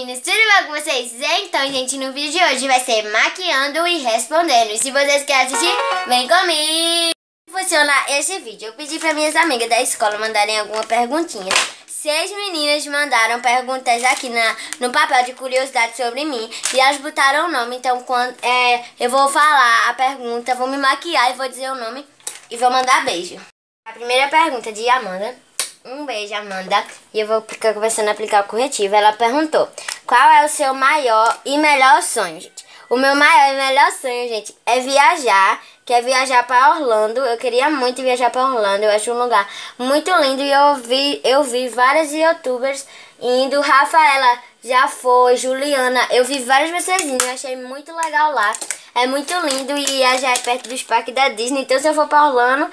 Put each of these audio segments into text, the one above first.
meninas, tudo bom com vocês? Então, gente, no vídeo de hoje vai ser maquiando e respondendo. E se vocês querem assistir, vem comigo! Como funciona esse vídeo? Eu pedi para minhas amigas da escola mandarem alguma perguntinha. 6 meninas mandaram perguntas aqui no papel de curiosidade sobre mim. E elas botaram o nome, então quando eu vou falar a pergunta, vou me maquiar e vou dizer o nome e vou mandar beijo. A primeira pergunta de Amanda. Um beijo, Amanda. E eu vou ficar começando a aplicar o corretivo. Ela perguntou: qual é o seu maior e melhor sonho, gente? O meu maior e melhor sonho, gente, é viajar. Quer viajar para Orlando. Eu queria muito viajar para Orlando. Eu acho um lugar muito lindo. E eu vi várias youtubers indo. Rafaela já foi, Juliana. Eu vi várias pessoas indo. Eu achei muito legal lá. É muito lindo e já é perto dos parques da Disney. Então, se eu for para Orlando,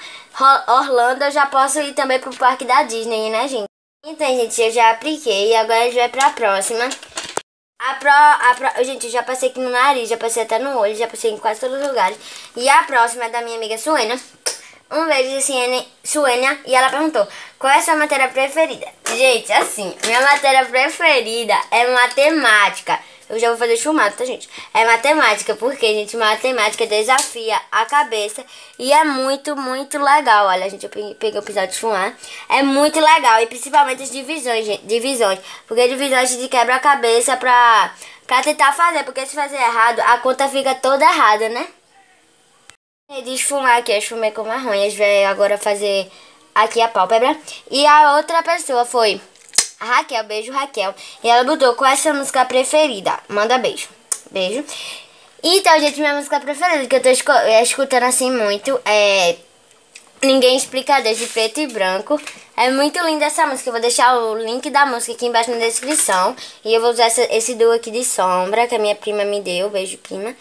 eu já posso ir também pro parque da Disney, né, gente? Então, gente, eu já apliquei e agora a gente vai pra próxima. Gente, eu já passei aqui no nariz, já passei até no olho, já passei em quase todos os lugares. E a próxima é da minha amiga Suena. Um beijo, Suena. E ela perguntou: qual é a sua matéria preferida? Gente, assim, minha matéria preferida é matemática. Eu já vou fazer chumado, tá, gente? É matemática, porque, gente, matemática desafia a cabeça e é muito, muito legal. Olha, gente, eu peguei o episódio de chumar. É muito legal, e principalmente as divisões, gente. Divisões. Porque divisões de quebra-cabeça pra tentar fazer, porque se fazer errado, a conta fica toda errada, né? E de esfumar aqui, eu esfumei com marrom. E a gente vai agora fazer aqui a pálpebra. E a outra pessoa foi a Raquel. Beijo, Raquel. E ela botou: qual é a sua música preferida? Manda beijo. Beijo. Então, gente, minha música preferida, que eu tô escutando assim muito, é Ninguém Explica Deus, de Preto e Branco. É muito linda essa música. Eu vou deixar o link da música aqui embaixo na descrição. E eu vou usar esse duo aqui de sombra, que a minha prima me deu. Beijo, prima.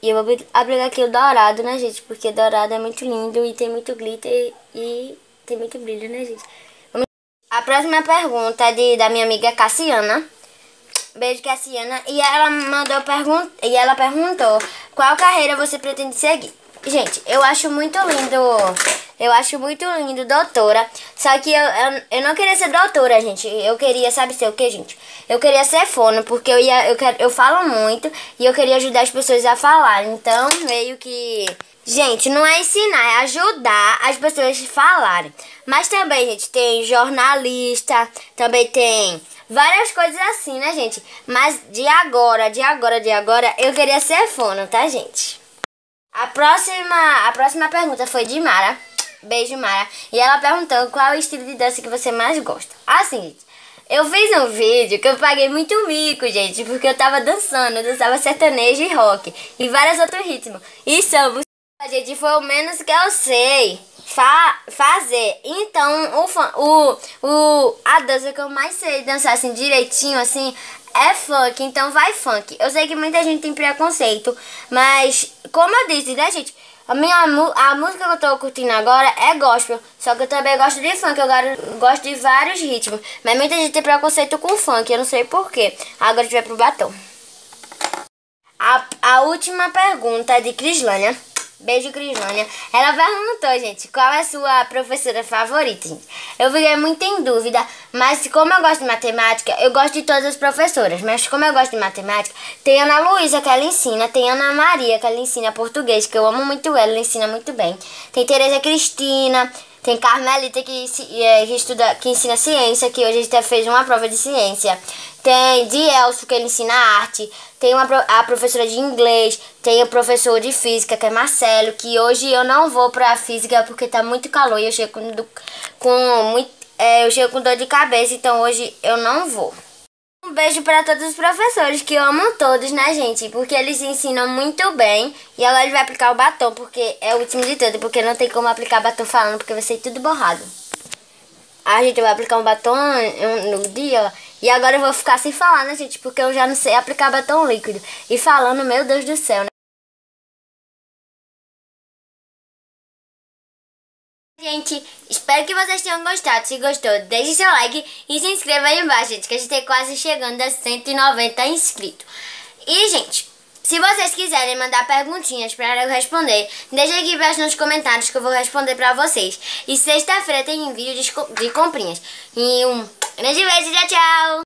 E eu vou aplicar aqui o dourado, né, gente? Porque dourado é muito lindo e tem muito glitter e tem muito brilho, né, gente? A próxima pergunta é da minha amiga Cassiana. Beijo, Cassiana. E ela perguntou: qual carreira você pretende seguir? Gente, eu acho muito lindo. Eu acho muito lindo, doutora. Só que eu não queria ser doutora, gente. Eu queria, sabe ser o que, gente? Eu queria ser fono, porque eu falo muito e eu queria ajudar as pessoas a falar. Então, meio que... Gente, não é ensinar, é ajudar as pessoas a falarem. Mas também, gente, tem jornalista, também tem várias coisas assim, né, gente? Mas de agora, eu queria ser fono, tá, gente? A próxima pergunta foi de Mara. Beijo, Mara. E ela perguntou: qual é o estilo de dança que você mais gosta? Assim, gente, eu fiz um vídeo que eu paguei muito mico, gente, porque eu tava dançando. Eu dançava sertanejo e rock e vários outros ritmos. E samba, gente, foi o menos que eu sei fazer. Então, a dança que eu mais sei dançar assim direitinho, assim, é funk. Então vai funk. Eu sei que muita gente tem preconceito, mas como eu disse, né, gente, a música que eu tô curtindo agora é gospel. Só que eu também gosto de funk. Eu gosto de vários ritmos, mas muita gente tem preconceito com funk. Eu não sei porquê. Agora a gente vai pro batom. A última pergunta é de Crislânia. Beijo, Crislânia. Ela perguntou, gente, qual é a sua professora favorita, gente? Eu fiquei muito em dúvida, mas como eu gosto de matemática, eu gosto de todas as professoras. Mas como eu gosto de matemática, tem Ana Luísa, que ela ensina. Tem Ana Maria, que ela ensina português, que eu amo muito ela ensina muito bem. Tem Tereza Cristina. Tem Carmelita, que ensina ciência, que hoje a gente fez uma prova de ciência. Tem Dielso, que ele ensina arte. Tem a professora de inglês. Tem o professor de física, que é Marcelo, que hoje eu não vou pra física porque tá muito calor e eu chego com dor de cabeça, então hoje eu não vou. Um beijo para todos os professores, que eu amo todos, né, gente? Porque eles ensinam muito bem. E agora ele vai aplicar o batom, porque é o último de tudo. Porque não tem como aplicar batom falando, porque vai ser tudo borrado. A gente vai aplicar um batom no dia. E agora eu vou ficar sem falar, né, gente? Porque eu já não sei aplicar batom líquido. E falando, meu Deus do céu, né? Gente, espero que vocês tenham gostado. Se gostou, deixe seu like e se inscreva aí embaixo, gente, que a gente está quase chegando a 190 inscritos. E, gente, se vocês quiserem mandar perguntinhas para eu responder, deixa aqui embaixo nos comentários que eu vou responder para vocês. E sexta-feira tem vídeo de comprinhas. E um grande beijo, tchau, tchau!